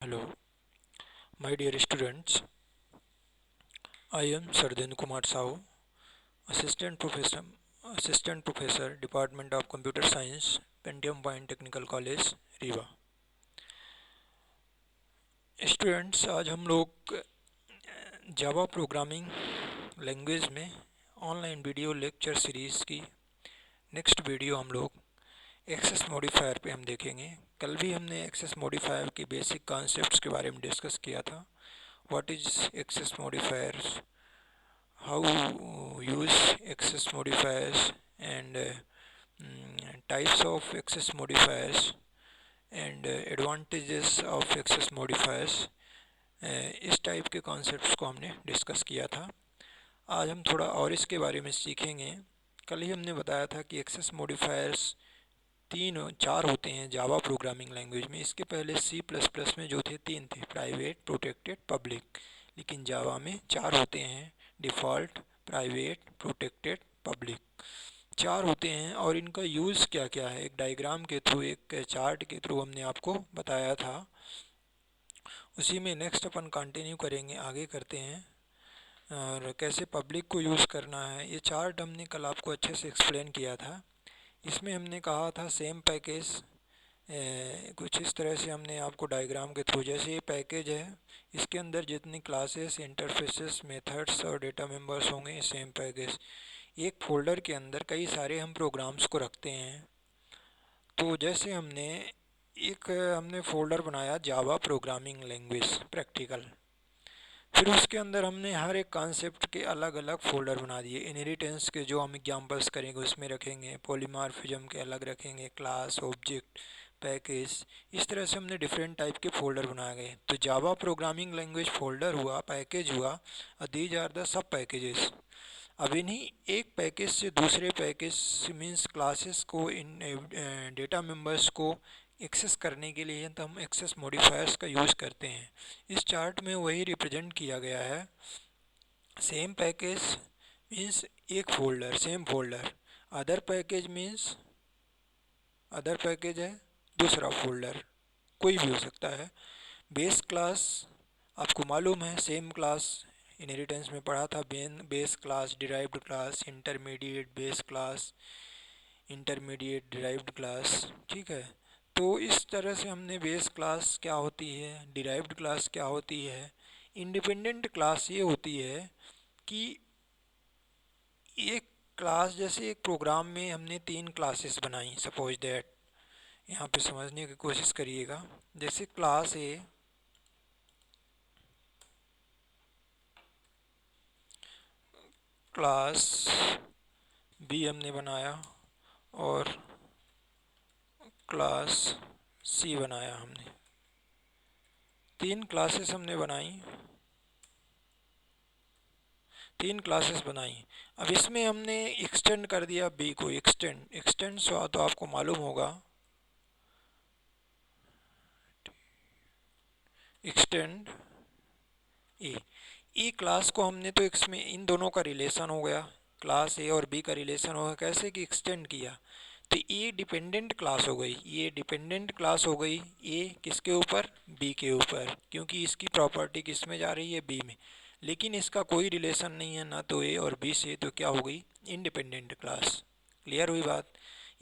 Hello, my dear students. I am Sardin Kumar Sahu, Assistant Professor, Assistant Professor, Department of Computer Science, Pentium Point Technical College, Rewa. Students, आज हम लोग जावा programming language में online video lecture series की next video हम लोग access modifier पे हम देखेंगे। कल भी हमने एक्सेस मॉडिफायर की बेसिक कॉन्सेप्ट्स के बारे में डिस्कस किया था। What is access modifiers, how use access modifiers and types of access modifiers and advantages of access modifiers। इस टाइप के कॉन्सेप्ट्स को हमने डिस्कस किया था। आज हम थोड़ा और इसके बारे में सीखेंगे। कल ही हमने बताया था कि एक्सेस मॉडिफायर्स चार होते हैं जावा प्रोग्रामिंग लैंग्वेज में। इसके पहले सी प्लस प्लस में जो थे तीन थे, प्राइवेट, प्रोटेक्टेड, पब्लिक। लेकिन जावा में चार होते हैं, डिफ़ॉल्ट, प्राइवेट, प्रोटेक्टेड, पब्लिक। चार होते हैं और इनका यूज़ क्या क्या है एक डायग्राम के थ्रू, एक चार्ट के थ्रू हमने आपको बताया था। उसी में नेक्स्ट अपन कंटिन्यू करेंगे, आगे करते हैं और कैसे पब्लिक को यूज़ करना है। ये चार्ट हमने कल आपको अच्छे से एक्सप्लेन किया था। इसमें हमने कहा था सेम पैकेज, कुछ इस तरह से हमने आपको डायग्राम के थ्रू, जैसे ये पैकेज है, इसके अंदर जितनी क्लासेस, इंटरफेसेस, मेथड्स और डेटा मेंबर्स होंगे सेम पैकेज। एक फोल्डर के अंदर कई सारे हम प्रोग्राम्स को रखते हैं। तो जैसे हमने फ़ोल्डर बनाया जावा प्रोग्रामिंग लैंग्वेज प्रैक्टिकल, फिर उसके अंदर हमने हर एक कॉन्सेप्ट के अलग अलग फ़ोल्डर बना दिए। इनहेरिटेंस के जो हम एग्जांपल्स करेंगे उसमें रखेंगे, पॉलीमॉर्फिज्म के अलग रखेंगे, क्लास, ऑब्जेक्ट, पैकेज। इस तरह से हमने डिफरेंट टाइप के फ़ोल्डर बनाए गए। तो जावा प्रोग्रामिंग लैंग्वेज फ़ोल्डर हुआ, पैकेज हुआ, दीज आर द सब पैकेजेस। अब इन्हीं एक पैकेज से दूसरे पैकेज मीन्स क्लासेस को, इन डेटा मेंबर्स को एक्सेस करने के लिए तो हम एक्सेस मॉडिफायर्स का यूज़ करते हैं। इस चार्ट में वही रिप्रेजेंट किया गया है। सेम पैकेज मीन्स एक folder, same folder. Other package means other package है दूसरा फोल्डर, कोई भी हो सकता है। बेस क्लास, आपको मालूम है सेम क्लास इनहेरिटेंस में पढ़ा था, base class, derived class, intermediate base class, intermediate derived class. ठीक है, तो इस तरह से हमने बेस क्लास क्या होती है, डिराइव्ड क्लास क्या होती है, इंडिपेंडेंट क्लास ये होती है कि एक क्लास, जैसे एक प्रोग्राम में हमने तीन क्लासेस बनाई, सपोज दैट, यहाँ पे समझने की कोशिश करिएगा। जैसे क्लास ए, क्लास बी हमने बनाया और क्लास सी बनाया। हमने तीन क्लासेस बनाई। अब इसमें हमने एक्सटेंड कर दिया बी को, एक्सटेंड हुआ तो आपको मालूम होगा, एक्सटेंड ई क्लास को हमने तो इसमें इन दोनों का रिलेशन हो गया, क्लास ए और बी का रिलेशन होगा। कैसे कि एक्सटेंड किया तो ये डिपेंडेंट क्लास हो गई, ये डिपेंडेंट क्लास हो गई। ए किसके ऊपर, बी के ऊपर, क्योंकि इसकी प्रॉपर्टी किस में जा रही है, बी में। लेकिन इसका कोई रिलेशन नहीं है ना तो ए और बी से, तो क्या हो गई, इंडिपेंडेंट क्लास। क्लियर हुई बात।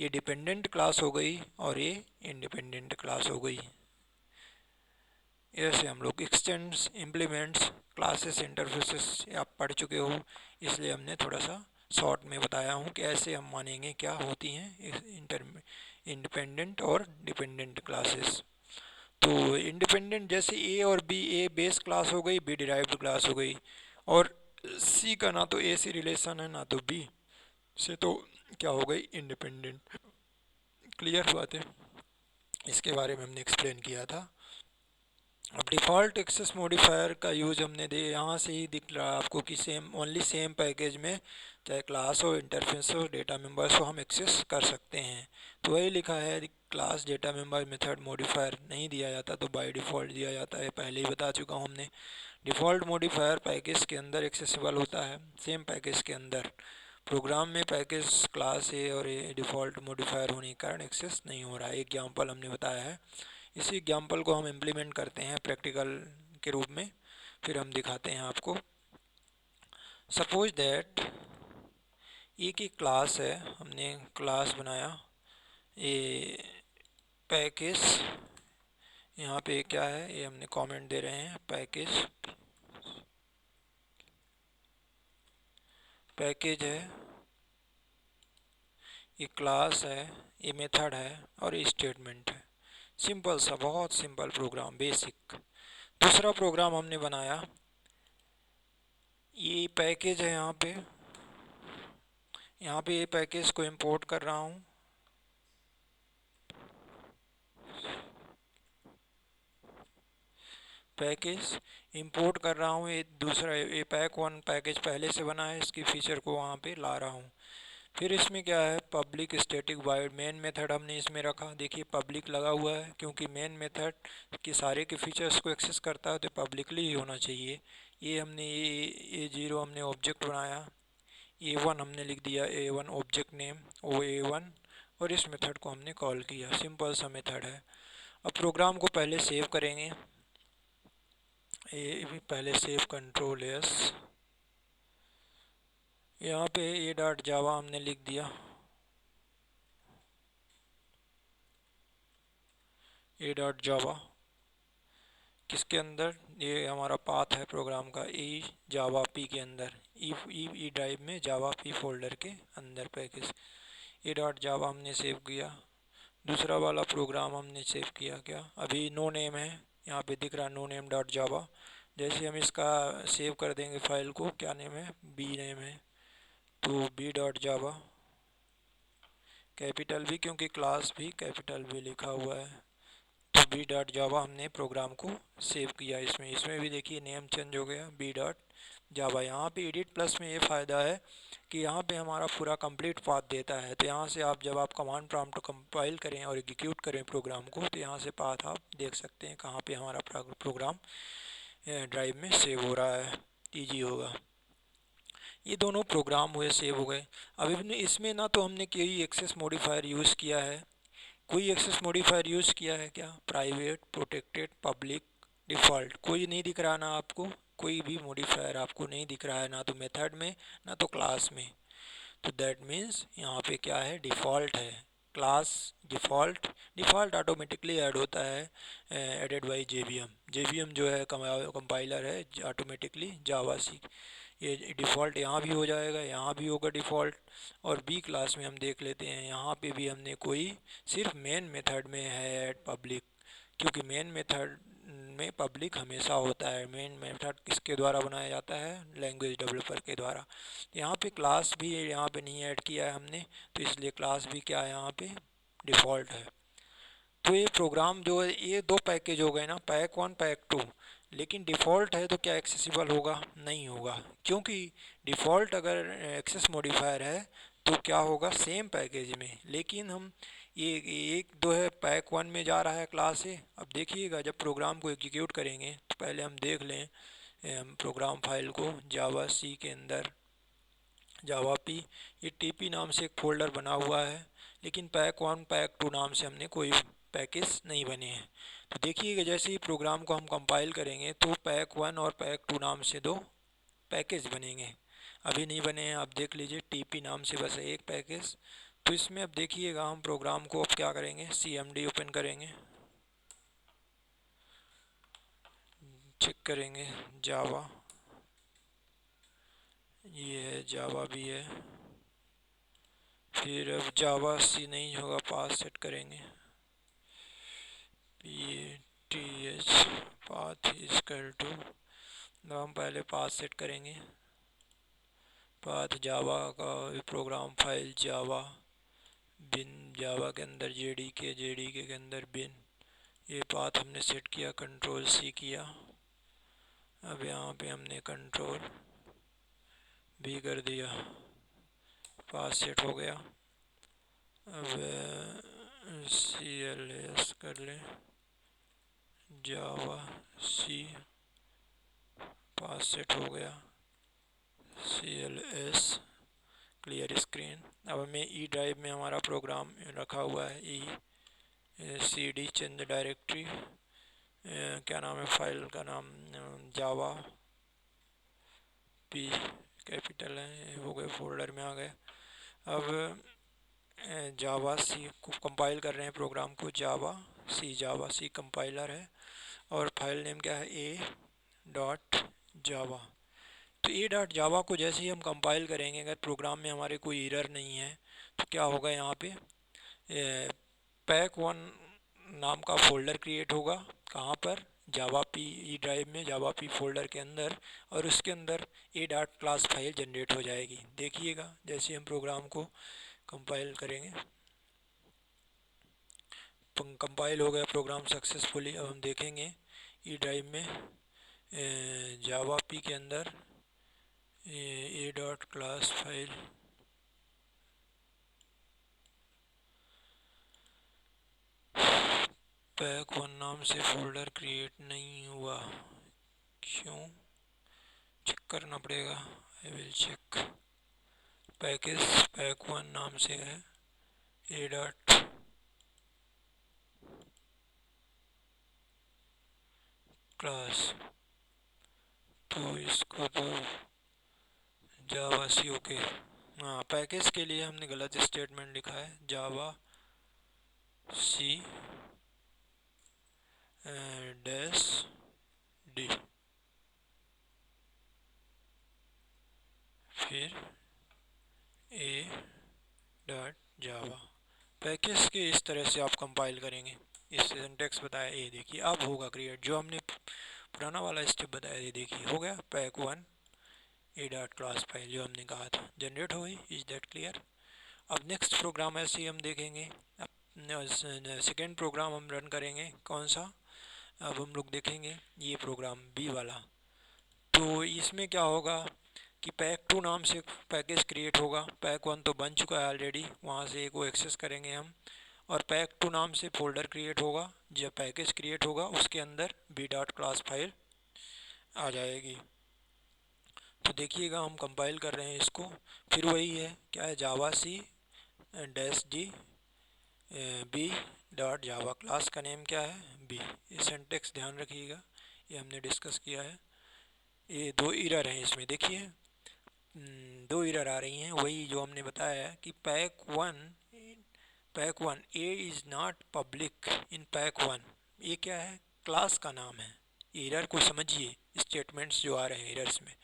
ये डिपेंडेंट क्लास हो गई और ये इंडिपेंडेंट क्लास हो गई। ऐसे हम लोग एक्सटेंड्स, इम्प्लीमेंट्स, क्लासेस, इंटरफेसेस आप पढ़ चुके हो, इसलिए हमने थोड़ा सा शॉर्ट में बताया हूँ कि ऐसे हम मानेंगे क्या होती हैं इंडिपेंडेंट और डिपेंडेंट क्लासेस। तो इंडिपेंडेंट जैसे ए और बी, ए बेस क्लास हो गई, बी डिराइव्ड क्लास हो गई, और सी का ना तो ए से रिलेशन है ना तो बी से, तो क्या हो गई, इंडिपेंडेंट। क्लियर बात है, इसके बारे में हमने एक्सप्लेन किया था। अब डिफ़ॉल्ट एक्सेस मॉडिफायर का यूज़ हमने दे, यहाँ से ही दिख रहा है आपको कि ओनली सेम पैकेज में चाहे क्लास हो, इंटरफेस हो, डेटा मेंबर्स हो, हम एक्सेस कर सकते हैं। तो वही लिखा है, class, data member, method, modifier नहीं दिया जाता तो बाय डिफ़ॉल्ट दिया जाता है। पहले ही बता चुका हूँ हमने। डिफ़ॉल्ट मॉडिफायर पैकेज के अंदर एक्सेसिबल होता है, सेम पैकेज के अंदर। प्रोग्राम में पैकेज क्लास है और ये डिफ़ॉल्ट मॉडिफायर होने के कारण एक्सेस नहीं हो रहा है। एग्जाम्पल हमने बताया है। इसी एग्जाम्पल को हम इम्प्लीमेंट करते हैं प्रैक्टिकल के रूप में, फिर हम दिखाते हैं आपको। सपोज दैट एक क्लास है, हमने क्लास बनाया, ये पैकेज, यहाँ पे क्या है, ये हमने कमेंट दे रहे हैं, पैकेज है, ये क्लास है, ये मेथड है और ये स्टेटमेंट है। सिंपल सा, बहुत सिंपल प्रोग्राम, बेसिक। दूसरा प्रोग्राम हमने बनाया, ये पैकेज है, यहाँ पे ये पैकेज को इंपोर्ट कर रहा हूँ, पैकेज इंपोर्ट कर रहा हूँ। ये दूसरा, ये पैक वन पैकेज पहले से बना है, इसकी फीचर को वहाँ पे ला रहा हूँ। फिर इसमें क्या है, public static void main method हमने इसमें रखा। देखिए पब्लिक लगा हुआ है, क्योंकि मेन मेथड की सारे के फीचर्स को एक्सेस करता है तो पब्लिकली ही होना चाहिए। ये हमने ये जीरो हमने ऑब्जेक्ट बनाया, A1 हमने लिख दिया, A1 ऑब्जेक्ट नेम ओ A1, और इस मेथड को हमने कॉल किया। सिंपल सा मेथड है। अब प्रोग्राम को पहले सेव करेंगे, ये भी पहले सेव, कंट्रोल एस, यहाँ पे ए डॉट जावा हमने लिख दिया, ए डॉट जावा किसके अंदर, ये हमारा पाथ है प्रोग्राम का, ई जावा पी के अंदर, ई ड्राइव में जावा पी फोल्डर के अंदर पैकेज, ए डॉट जावा हमने सेव किया। दूसरा वाला प्रोग्राम हमने सेव किया, क्या, अभी नो नेम है, यहाँ पे दिख रहा नो नेम डॉट जावा। जैसे हम इसका सेव कर देंगे फाइल को, क्या नेम है, बी नेम है, तो बी डॉट जावा, कैपिटल भी, क्योंकि क्लास भी कैपिटल भी लिखा हुआ है, तो बी डॉट जावा हमने प्रोग्राम को सेव किया। इसमें भी देखिए नेम चेंज हो गया, बी डॉट जावा। यहाँ पे एडिट प्लस में ये फ़ायदा है कि यहाँ पे हमारा पूरा कंप्लीट पाथ देता है, तो यहाँ से आप जब आप कमांड प्रॉम्प्ट कंपाइल करें और एग्जीक्यूट करें प्रोग्राम को, तो यहाँ से पाथ आप देख सकते हैं कहाँ पे हमारा प्रोग्राम ड्राइव में सेव हो रहा है, ईजी होगा। ये दोनों प्रोग्राम हुए, सेव हो गए। अब इसमें ना तो हमने कोई एक्सेस मॉडिफायर यूज़ किया है, कोई एक्सेस मॉडिफायर यूज़ किया है क्या, प्राइवेट, प्रोटेक्टेड, पब्लिक, डिफ़ॉल्ट, कोई नहीं दिख रहा ना आपको, कोई भी मॉडिफायर आपको नहीं दिख रहा है, ना तो मेथड में ना तो क्लास में। तो दैट मीन्स यहाँ पे क्या है, डिफ़ॉल्ट है, class default. Default automatically add होता है, एडेड बाई जेवीएम जो है कंपाइलर है, ऑटोमेटिकली जावा सी, ये डिफ़ॉल्ट यहाँ भी हो जाएगा, यहाँ भी होगा डिफ़ॉल्ट। और बी क्लास में हम देख लेते हैं, यहाँ पे भी हमने कोई, सिर्फ मेन मेथड में है ऐड पब्लिक, क्योंकि मेन मेथड में पब्लिक हमेशा होता है। मेन मेथड किसके द्वारा बनाया जाता है, लैंग्वेज डेवलपर के द्वारा। यहाँ पे क्लास भी यहाँ पे नहीं ऐड किया है हमने, तो इसलिए क्लास भी क्या है, यहाँ पे डिफ़ॉल्ट है। तो ये प्रोग्राम जो है, ये दो पैकेज हो गए ना, पैक वन पैक टू, लेकिन डिफ़ॉल्ट है तो क्या एक्सेसिबल होगा, नहीं होगा, क्योंकि डिफ़ॉल्ट अगर एक्सेस मॉडिफायर है तो क्या होगा, सेम पैकेज में। लेकिन हम ये एक दो है, पैक वन में जा रहा है क्लास से। अब देखिएगा जब प्रोग्राम को एग्जीक्यूट करेंगे तो पहले हम देख लें प्रोग्राम फाइल को, जावा सी के अंदर जावा पी, ये टीपी नाम से एक फ़ोल्डर बना हुआ है, लेकिन पैक वन पैक टू नाम से हमने कोई पैकेज नहीं बने हैं। तो देखिएगा जैसे ही प्रोग्राम को हम कंपाइल करेंगे तो पैक वन और पैक टू नाम से दो पैकेज बनेंगे। अभी नहीं बने हैं, आप देख लीजिए, टीपी नाम से बस एक पैकेज। तो इसमें अब देखिएगा हम प्रोग्राम को अब क्या करेंगे, सीएमडी ओपन करेंगे, चेक करेंगे जावा, ये है जावा भी है। फिर अब जावा सी नहीं होगा, पाथ सेट करेंगे, PATH, पाथ इजकल टू, हम पहले पाथ सेट करेंगे, पाथ जावा का प्रोग्राम फाइल जावा बिन, जावा के अंदर जेडीके के अंदर बिन, ये पाथ हमने सेट किया, कंट्रोल सी किया। अब यहाँ पे हमने कंट्रोल भी कर दिया, पाथ सेट हो गया। अब CLS कर लें, जावा सी, पाथ सेट हो गया, CLS, क्लियर स्क्रीन। अब हमें ई ड्राइव में हमारा प्रोग्राम रखा हुआ है, ई cd चेंज डायरेक्टरी, क्या नाम है फाइल का नाम, जावा पी कैपिटल है, हो गए फोल्डर में आ गए। अब जावा सी को कंपाइल कर रहे हैं प्रोग्राम को, जावा सी कंपाइलर है और फाइल नेम क्या है, ए डॉट जावा। तो ए डॉट जावा को जैसे ही हम कंपाइल करेंगे, अगर प्रोग्राम में हमारे कोई एरर नहीं है तो क्या होगा, यहाँ पे पैक वन नाम का फोल्डर क्रिएट होगा। कहाँ पर, जावा पी ई ड्राइव में, जावा पी फोल्डर के अंदर, और उसके अंदर ए डॉट क्लास फाइल जनरेट हो जाएगी। देखिएगा जैसे हम प्रोग्राम को कंपाइल करेंगे, कंपाइल हो गया प्रोग्राम सक्सेसफुली। अब हम देखेंगे ई ड्राइव में जावा पी के अंदर ए dot class file pack one नाम से फोल्डर क्रिएट नहीं हुआ, क्यों, चेक करना पड़ेगा। I will check. Package pack one नाम से है, ए डॉट क्लास, तो इसको तो जावा सी, ओके। हाँ, पैकेज के लिए हमने गलत स्टेटमेंट लिखा है, जावा सी डैश डी, फिर ए डॉट जावा। पैकेज के इस तरह से आप कंपाइल करेंगे, इस सिंटेक्स बताया। ये देखिए अब होगा क्रिएट, जो हमने पुराना वाला स्टेप बताया, ये देखिए हो गया, पैक वन ए डॉट क्लास फाइल जो हमने कहा था जनरेट हो गई। Is that clear. अब नेक्स्ट प्रोग्राम ऐसे ही हम देखेंगे। अब सेकेंड प्रोग्राम हम रन करेंगे, कौन सा, अब हम लोग देखेंगे ये प्रोग्राम बी वाला। तो इसमें क्या होगा कि पैक टू नाम से पैकेज क्रिएट होगा। पैक वन तो बन चुका है ऑलरेडी, वहाँ से एक को एक्सेस करेंगे हम, और पैक टू नाम से फोल्डर क्रिएट होगा। जब पैकेज क्रिएट होगा उसके अंदर बी डॉट क्लास फाइल आ जाएगी। तो देखिएगा हम कंपाइल कर रहे हैं इसको, फिर वही है, क्या है, Java C dash D B dot Java, class का नेम क्या है, बी। ये सिंटेक्स ध्यान रखिएगा, ये हमने डिस्कस किया है। ये दो एरर हैं इसमें, देखिए दो एरर आ रही हैं, वही जो हमने बताया है कि pack one a is not public in pack one. ये क्या है, क्लास का नाम है। एरर को समझिए, स्टेटमेंट्स जो आ रहे हैं एरर्स में,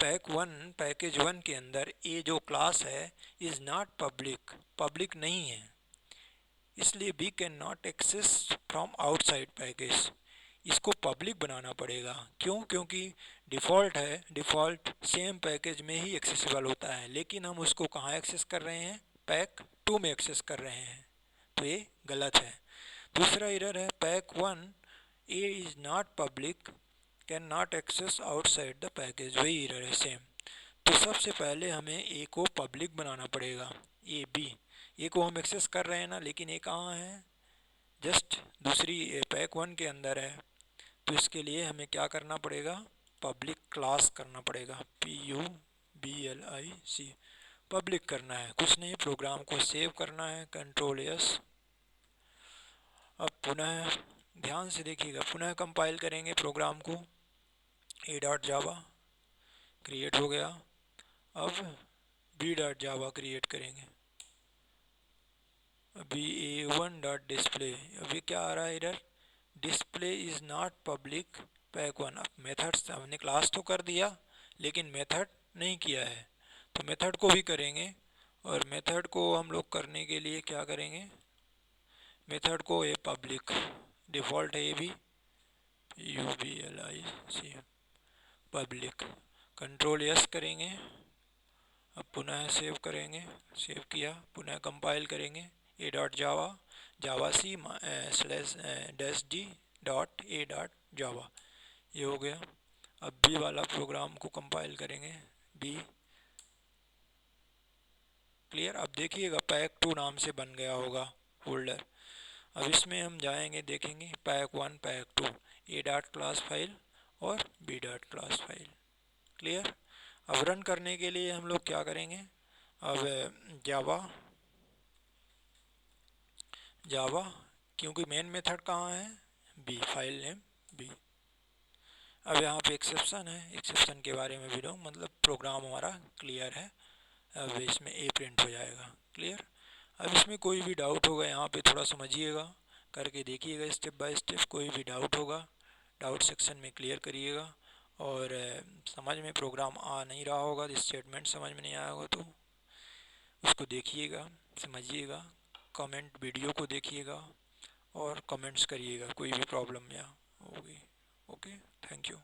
पैक वन पैकेज वन के अंदर ए जो क्लास है इज़ नॉट पब्लिक, पब्लिक नहीं है, इसलिए we can not access from outside package. इसको पब्लिक बनाना पड़ेगा, क्यों, क्योंकि डिफ़ॉल्ट है, डिफ़ॉल्ट सेम पैकेज में ही एक्सेसिबल होता है, लेकिन हम उसको कहाँ एक्सेस कर रहे हैं, पैक टू में एक्सेस कर रहे हैं, तो ये गलत है। दूसरा एरर है, pack one a is not public can not access outside the package, वही एरर है सेम। तो सबसे पहले हमें ए को पब्लिक बनाना पड़ेगा, ए बी, ए को हम एक्सेस कर रहे हैं ना, लेकिन ए कहाँ है, जस्ट दूसरी पैक वन के अंदर है। तो इसके लिए हमें क्या करना पड़ेगा, पब्लिक क्लास करना पड़ेगा, PUBLIC, पब्लिक करना है, कुछ नहीं, प्रोग्राम को सेव करना है, कंट्रोल यस। अब पुनः ध्यान से देखिएगा, पुनः कंपाइल करेंगे प्रोग्राम को, ए डॉट जावा क्रिएट हो गया। अब बी डॉट जावा क्रिएट करेंगे, अभी A1 डॉट डिस्प्ले, अभी क्या आ रहा है इधर, display is not public pack one. अब मेथड्स हमने क्लास तो कर दिया, लेकिन मेथड नहीं किया है, तो मेथड को भी करेंगे। और मेथड को हम लोग करने के लिए क्या करेंगे, मेथड को ए पब्लिक, डिफ़ॉल्ट है ये भी, PUBLIC, पब्लिक, कंट्रोल यस करेंगे। अब पुनः सेव करेंगे, सेव किया, पुनः कंपाइल करेंगे, A dot java, javac slash dash D dot A dot java, ये हो गया। अब बी वाला प्रोग्राम को कंपाइल करेंगे, बी क्लियर। अब देखिएगा पैक टू नाम से बन गया होगा फोल्डर। अब इसमें हम जाएंगे, देखेंगे pack one pack two, A dot class file और B dot class file, clear. अब रन करने के लिए हम लोग क्या करेंगे, अब जावा क्योंकि मेन मेथड कहाँ है, बी, फाइल नेम बी। अब यहाँ पे एक्सेप्शन है, एक्सेप्शन के बारे में भी दो, मतलब प्रोग्राम हमारा क्लियर है। अब इसमें ए प्रिंट हो जाएगा, क्लियर। अब इसमें कोई भी डाउट होगा यहाँ पे थोड़ा समझिएगा, करके देखिएगा स्टेप बाय स्टेप। कोई भी डाउट होगा डाउट सेक्शन में क्लियर करिएगा। और समझ में प्रोग्राम आ नहीं रहा होगा, स्टेटमेंट समझ में नहीं आया होगा तो उसको देखिएगा, समझिएगा, कमेंट वीडियो को देखिएगा और कमेंट्स करिएगा कोई भी प्रॉब्लम या होगी। Okay, thank you.